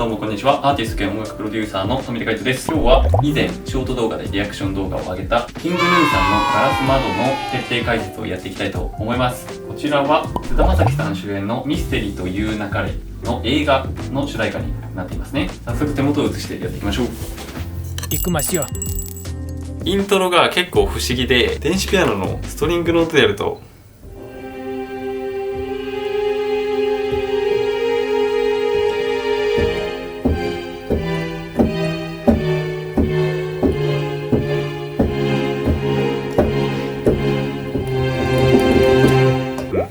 どうもこんにちは。アーティスト兼音楽プロデューサーの富田海人です。今日は以前ショート動画でリアクション動画を上げたキングヌーさんのガラス窓の徹底解説をやっていきたいと思います。こちらは菅田将暉さん主演のミステリーという流れの映画の主題歌になっていますね。早速手元を映してやっていきましょう。行きますよ。イントロが結構不思議で、電子ピアノのストリングの音でやると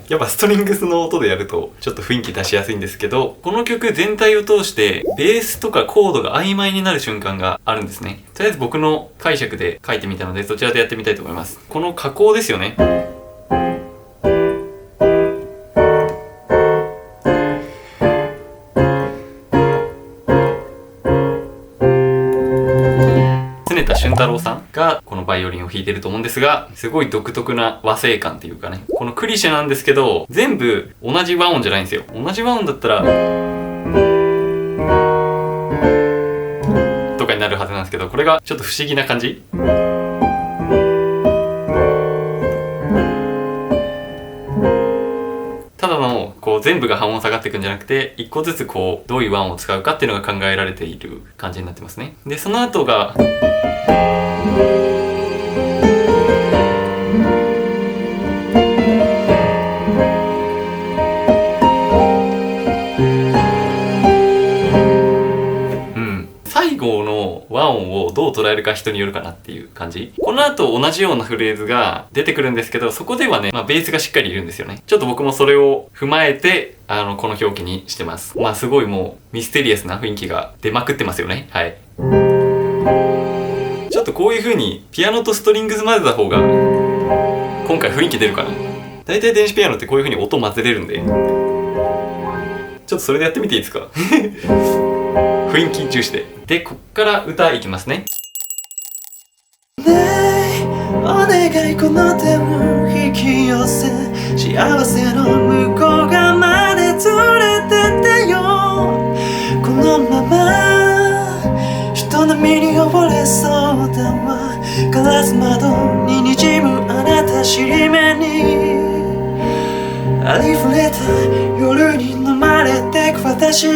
やっぱストリングスの音でやるとちょっと雰囲気出しやすいんですけど、この曲全体を通してベースとかコードが曖昧になる瞬間があるんですね。とりあえず僕の解釈で書いてみたので、そちらでやってみたいと思います。この加工ですよね。常田俊太郎さんがこのバイオリンを弾いてると思うんですが、すごい独特な和声感っていうかね、このクリシェなんですけど全部同じ和音じゃないんですよ。同じ和音だったらとかになるはずなんですけど、これがちょっと不思議な感じ。ただのこう全部が半音下がっていくんじゃなくて、一個ずつこうどういう和音を使うかっていうのが考えられている感じになってますね。でその後が最後の和音をどう捉えるか人によるかなっていう感じ。この後同じようなフレーズが出てくるんですけど、そこではね、ベースがしっかりいるんですよね。ちょっと僕もそれを踏まえてこの表記にしてます。すごいもうミステリアスな雰囲気が出まくってますよね。はい。ちょっとこういう風にピアノとストリングス混ぜた方が今回雰囲気出るかな。だいたい電子ピアノってこういう風に音混ぜれるんで、ちょっとそれでやってみていいですか雰囲気重視で。でこっから歌いきますね。ねえお願いこの手を引き寄せ、幸せの向こう側まで連れてってよ。このまま人並みに溺れそうだわ。ガラス窓ににじむあなた尻目にありふれた夜に飲まれてく私。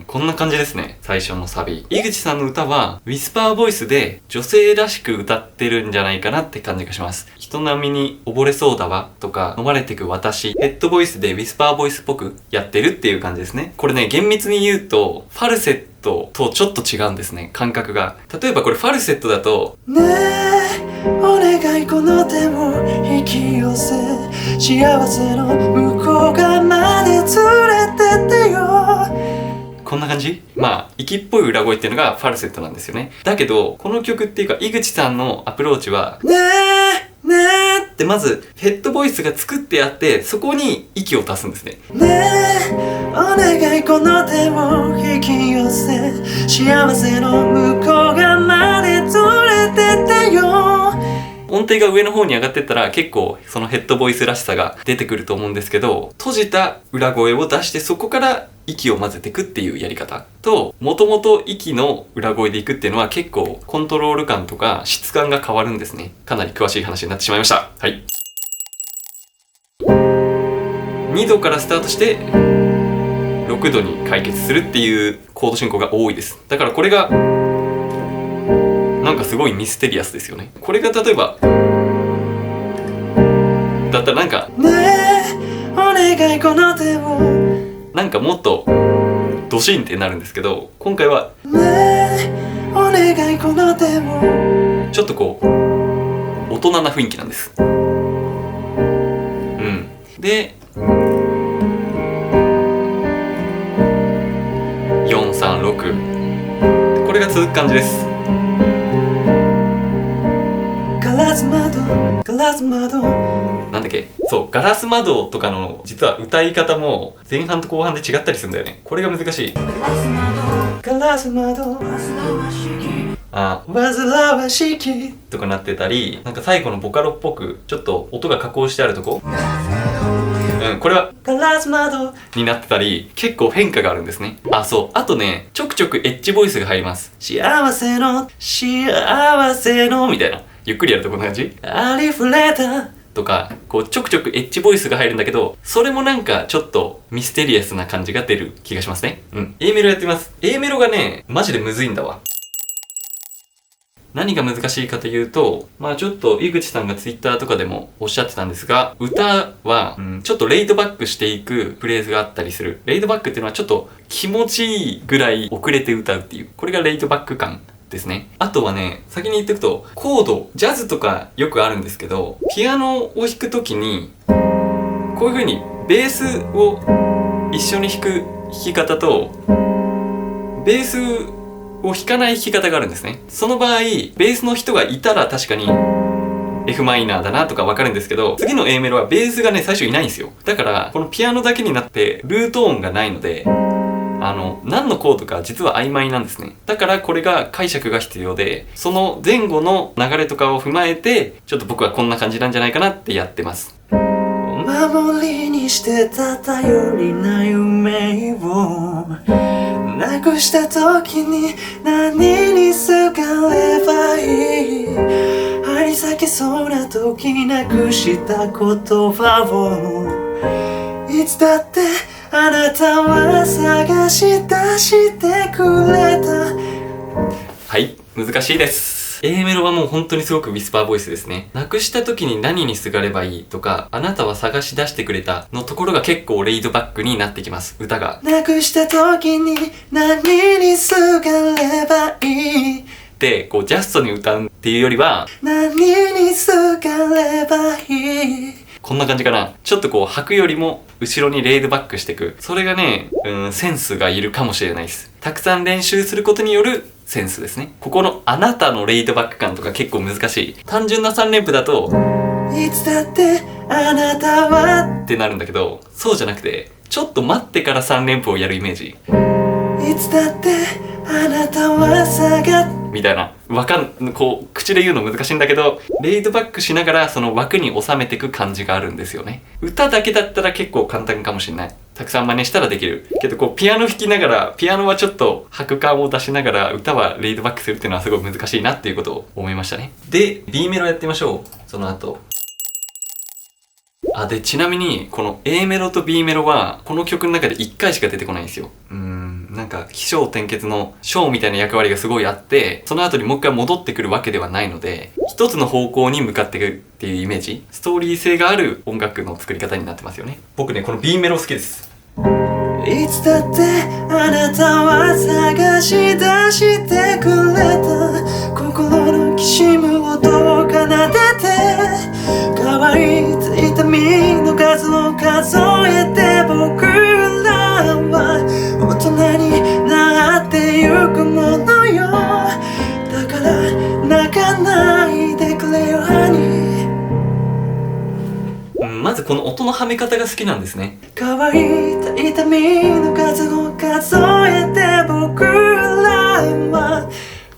こんな感じですね。最初のサビ、井口さんの歌はウィスパーボイスで女性らしく歌ってるんじゃないかなって感じがします。人並みに溺れそうだわとか飲まれてく私、ヘッドボイスでウィスパーボイスっぽくやってるっていう感じですね。これね、厳密に言うとファルセットとちょっと違うんですね、感覚が。例えばこれファルセットだとねえお願いこの手を引き寄せ、幸せの向こう側まで連れてってよ。こんな感じ。息っぽい裏声っていうのがファルセットなんですよね。だけどこの曲っていうか井口さんのアプローチはねえねえってまずヘッドボイスが作ってあって、そこに息を足すんですね。ねえお願いこの手を引き寄せ、幸せの向こう側まで連れてってよ。音程が上の方に上がってったら結構そのヘッドボイスらしさが出てくると思うんですけど、閉じた裏声を出してそこから息を混ぜていくっていうやり方と、もともと息の裏声でいくっていうのは結構コントロール感とか質感が変わるんですね。かなり詳しい話になってしまいました。はい。2度からスタートして6度に解決するっていうコード進行が多いです。だからこれがなんかすごいミステリアスですよね。これが例えばだったらなんかねえお願いこの手をなんかもっとドシンってなるんですけど、今回はねえお願いこの手をちょっとこう大人な雰囲気なんです。で436これが続く感じです。ガラス窓ガラス窓なんだっけ、そうガラス窓とかの実は歌い方も前半と後半で違ったりするんだよね。これが難しい。ガラス窓煩わしきとかなってたり、なんか最後のボカロっぽくちょっと音が加工してあるとこ、これはガララズマドになってたり、結構変化があるんですね。あ、そう。あとね、ちょくちょくエッジボイスが入ります。幸せの幸せのみたいな。ゆっくりやるとこんな感じありふれたとか、こうちょくちょくエッジボイスが入るんだけど、それもなんかちょっとミステリアスな感じが出る気がしますね。A メロやってみます。A メロがね、マジでむずいんだわ。何が難しいかというと、まあちょっと井口さんが Twitter とかでもおっしゃってたんですが、歌は、ちょっとレイドバックしていくフレーズがあったりする。レイドバックっていうのはちょっと気持ちいいぐらい遅れて歌うっていう。これがレイドバック感ですね。あとはね、先に言っておくと、コード、ジャズとかよくあるんですけど、ピアノを弾くときに、こういう風にベースを一緒に弾く弾き方と、ベースを弾かない弾き方があるんですね。その場合、ベースの人がいたら確かに F マイナーだなとかわかるんですけど、次の A メロはベースがね、最初いないんですよ。だから、このピアノだけになってルート音がないので、何のコードか実は曖昧なんですね。だからこれが解釈が必要で、その前後の流れとかを踏まえて、ちょっと僕はこんな感じなんじゃないかなってやってます。守りにしてた頼りな夢をなくした時に何にすがればいい張り裂けそうな時なくした言葉をいつだってあなたは探し出してくれた。はい、難しいです。A メロはもう本当にすごくウィスパーボイスですね。なくした時に何にすがればいいとか、あなたは探し出してくれたのところが結構レイドバックになってきます、歌が。なくした時に何にすがればいいで、こうジャストに歌うっていうよりは、何にすがればいいこんな感じかな。ちょっとこう吐くよりも後ろにレイドバックしていく。それがね、センスがいるかもしれないです。たくさん練習することによるセンスですね。ここのあなたのレイドバック感とか結構難しい。単純な3連符だと、いつだってあなたはってなるんだけど、そうじゃなくて、ちょっと待ってから3連符をやるイメージ。いつだってあなたは探みたいな。こう、口で言うの難しいんだけど、レイドバックしながらその枠に収めていく感じがあるんですよね。歌だけだったら結構簡単かもしれない。たくさん真似したらできる。けどこう、ピアノ弾きながら、ピアノはちょっと拍感を出しながら、歌はレイドバックするっていうのはすごい難しいなっていうことを思いましたね。で、B メロやってみましょう。その後。で、ちなみに、この A メロと B メロは、この曲の中で1回しか出てこないんですよ。なんか、起承転結の章みたいな役割がすごいあって、その後にもう一回戻ってくるわけではないので、一つの方向に向かっていくっていうイメージ、ストーリー性がある音楽の作り方になってますよね。僕ね、この B メロ好きです。いつだってあなたは探し出してくれた心のきしむ音を奏でて乾いた痛みの数を数えて僕らは大人になってゆくものよだから泣かないでくれよハニーまずこの音のはめ方が好きなんですね。乾いた痛みの数を数えて僕らは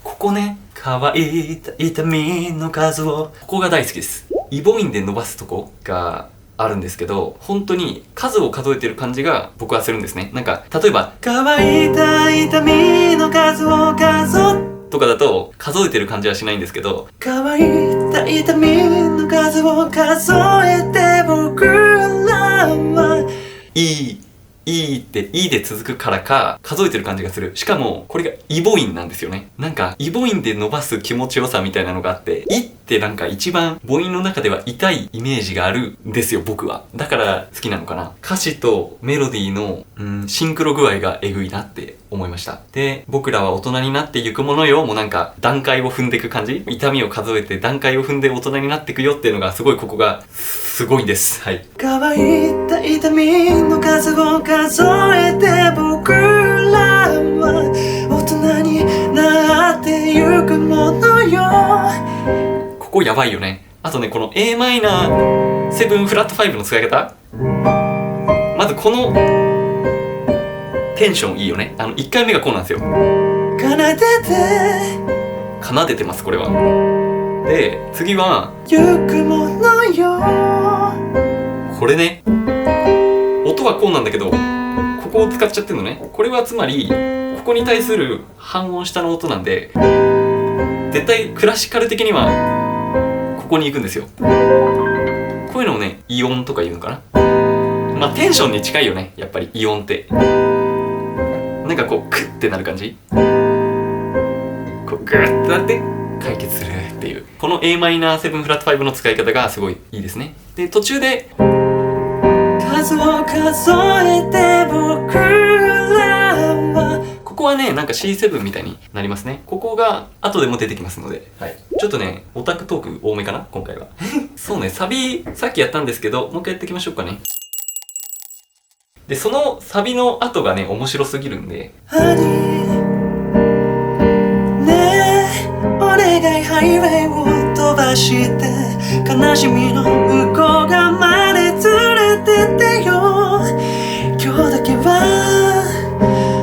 ここね、乾いた痛みの数を、ここが大好きです。イボインで伸ばすとこがあるんですけど、本当に数を数えてる感じが僕はするんですね。なんか、例えば、乾いた痛みの数を数えとかだと数えてる感じはしないんですけど、乾いた痛みの数を数えて僕らはいいっていいで続くからか数えてる感じがする。しかもこれがイボインなんですよね。なんかイボインで伸ばす気持ちよさみたいなのがあって、イってなんか一番母音の中では痛いイメージがあるんですよ、僕は。だから好きなのかな。歌詞とメロディーのシンクロ具合がえぐいなって思いました。で、僕らは大人になっていくものよもなんか段階を踏んでいく感じ、痛みを数えて段階を踏んで大人になっていくよっていうのがすごい、ここがすごいんです。はい。乾いた痛みの数を数えて僕らは大人になってゆくものよ。ここやばいよね。あとね、この a マイナー7フラット5の使い方、まずこのテンションいいよね。1回目がこうなんですよ。奏でて奏でてます、これは。で、次はゆくものよ。これね、音音はこうなんだけど、ここを使っちゃってるのね。これはつまりここに対する半音下の音なんで、絶対クラシカル的にはここに行くんですよ。こういうのをね、イオンとか言うのかな。まあテンションに近いよね、やっぱりイオンって。なんかこうクッってなる感じ、こうグーってなって解決するっていう、この Am7 フラット5の使い方がすごいいいですね。で途中で数を数えて僕らは、ここはね、なんか C7 みたいになりますね。ここが後でも出てきますので、はい、ちょっとねオタクトーク多めかな今回はそうね、サビさっきやったんですけど、もう一回やっていきましょうかね。でそのサビの後がね面白すぎるんで、ハニーねえお願いハイウェイを飛ばして悲しみの向こう側まで連れてってよ。今日だけは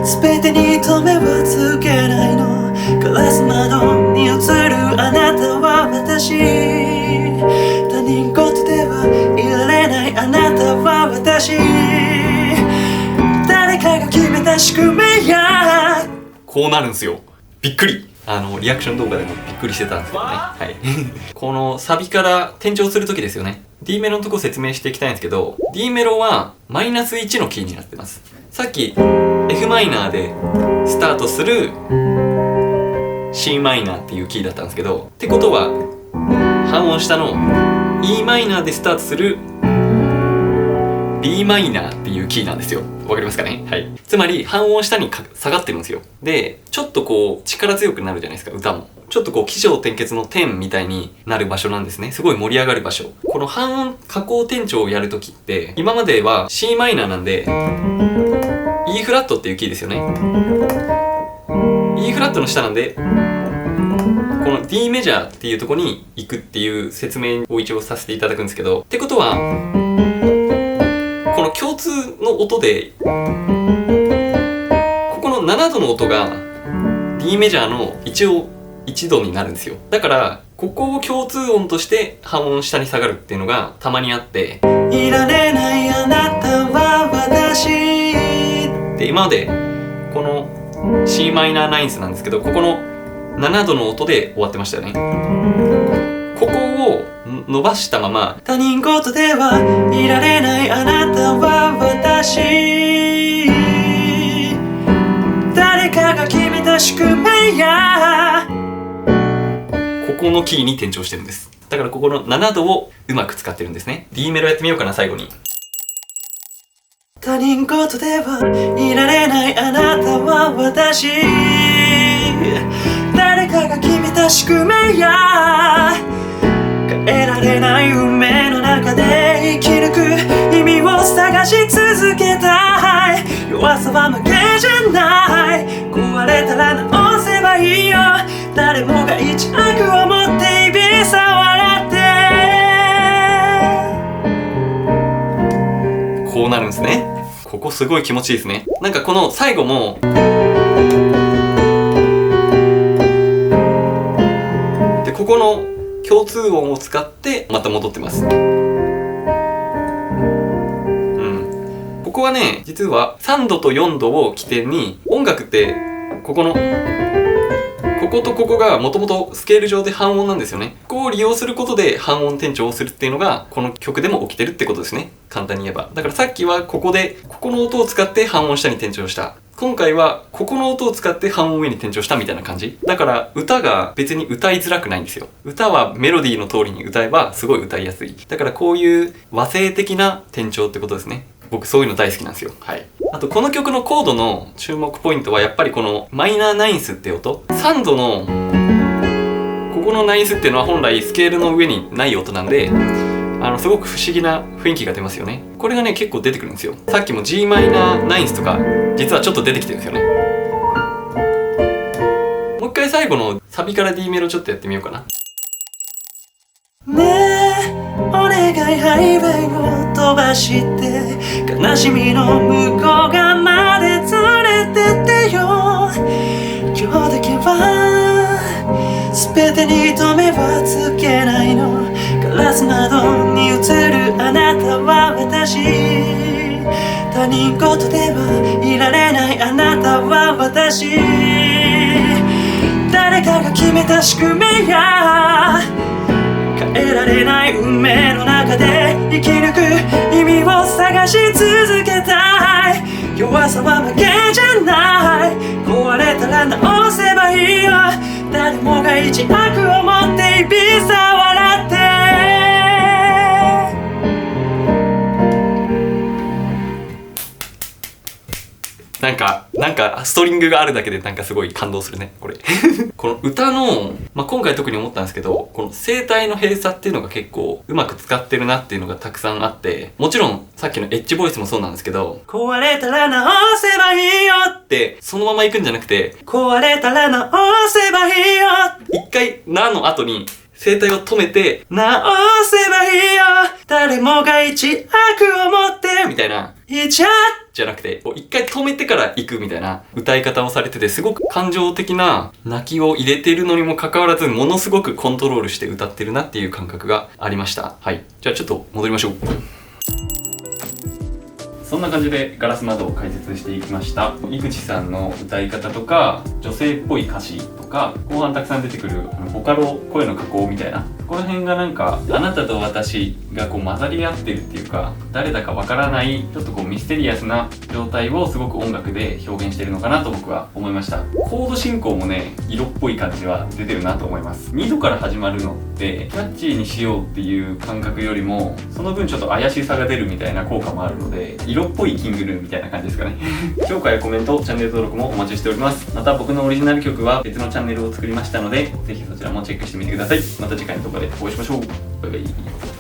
全てに止めはつけないの。ガラス窓に映るあなたは私、他人事ではいられないあなたは私、誰かが決めた宿命や。こうなるんですよ。びっくり。リアクション動画でもびっくりしてたんですけどね。はい。このサビから転調するときですよね。D メロのとこ説明していきたいんですけど、D メロはマイナス1のキーになってます。さっき F マイナーでスタートする C マイナーっていうキーだったんですけど、ってことは半音下の E マイナーでスタートする B マイナーっていうキーなんですよ。わかりますかね。はい。つまり半音下に下がってるんですよ。でちょっとこう力強くなるじゃないですか、歌も。ちょっとこう起承転結の点みたいになる場所なんですね。すごい盛り上がる場所。この半音下降転調をやるときって、今までは C マイナーなんで E フラットっていうキーですよね。E フラットの下なんでこの D メジャーっていうとこに行くっていう説明を一応させていただくんですけど、ってことはこの共通の音でここの7度の音が D メジャーの一応1度になるんですよ。だからここを共通音として半音下に下がるっていうのがたまにあって、いられないあなたは私で今までこの C マイナーナインスなんですけど、ここの7度の音で終わってましたよね。ここを伸ばしたまま、他人事ではいられないあなたは私、誰かが決めた宿命や。ここのキーに転調してるんです。だからここの7度をうまく使ってるんですね。 D メロやってみようかな、最後に。他人事ではいられないあなたは私、誰かが決めた宿命や。変えられない運命の中で生き抜く意味を探し続けたい。弱さは負けじゃない、壊れたら直せばいいよ。誰もが一悪を持っていびさ笑って、こうなるんですね。ここすごい気持ちいいですね。なんかこの最後もで、ここの共通音を使ってまた戻ってます。ここはね、実は3度と4度を起点に、音楽ってこことここがもともとスケール上で半音なんですよね。ここを利用することで半音転調をするっていうのがこの曲でも起きてるってことですね、簡単に言えば。だからさっきはここでここの音を使って半音下に転調した、今回はここの音を使って半音上に転調したみたいな感じだから、歌が別に歌いづらくないんですよ。歌はメロディーの通りに歌えばすごい歌いやすい。だからこういう和声的な転調ってことですね。僕そういうの大好きなんですよ。はい。あとこの曲のコードの注目ポイントはやっぱりこのマイナーナインスって音、3度のここのナインスっていうのは本来スケールの上にない音なんで、すごく不思議な雰囲気が出ますよね。これがね結構出てくるんですよ。さっきも G マイナーナインスとか実はちょっと出てきてるんですよね。もう一回最後のサビから D メロちょっとやってみようかな。ねえお願いハイウェイを飛ばして悲しみの向こう側まで連れてってよ。今日だけは全てに止めはつけないの。ガラス窓に映るあなたは私、他他人事ではいられないあなたは私、誰かが決めた仕組みや変えられない運命の中で生き抜く意味を探し続けたい。弱さは負けじゃない、壊れたら直せばいいよ。誰もが一悪を持っていびさ笑って。なんかストリングがあるだけでなんかすごい感動するね、これ。この歌の、今回特に思ったんですけど、この声帯の閉鎖っていうのが結構うまく使ってるなっていうのがたくさんあって、もちろんさっきのエッジボイスもそうなんですけど、壊れたら直せばいいよってそのまま行くんじゃなくて、壊れたら直せばいいよ、一回なの後に声帯を止めて、直せばいいよ、誰もが一悪を持ってみたいな、いちゃじゃなくて、こう一回止めてから行くみたいな歌い方をされてて、すごく感情的な泣きを入れているのにもかかわらず、ものすごくコントロールして歌ってるなっていう感覚がありました。はい。じゃあちょっと戻りましょう。そんな感じでガラス窓を解説していきました。井口さんの歌い方とか、女性っぽい歌詞とか、後半たくさん出てくるボカロ、声の加工みたいな、そこら辺がなんか、あなたと私がこう混ざり合ってるっていうか、誰だかわからない、ちょっとこうミステリアスな状態をすごく音楽で表現してるのかなと僕は思いました。コード進行もね、色っぽい感じは出てるなと思います。2度から始まるのって、キャッチーにしようっていう感覚よりも、その分ちょっと怪しさが出るみたいな効果もあるので、色っぽいキングルーみたいな感じですかね。評価やコメント、チャンネル登録もお待ちしております。また僕のオリジナル曲は別のチャンネルを作りましたので、ぜひそちらもチェックしてみてください。また次回の動画でお会いしましょう。バイバイ。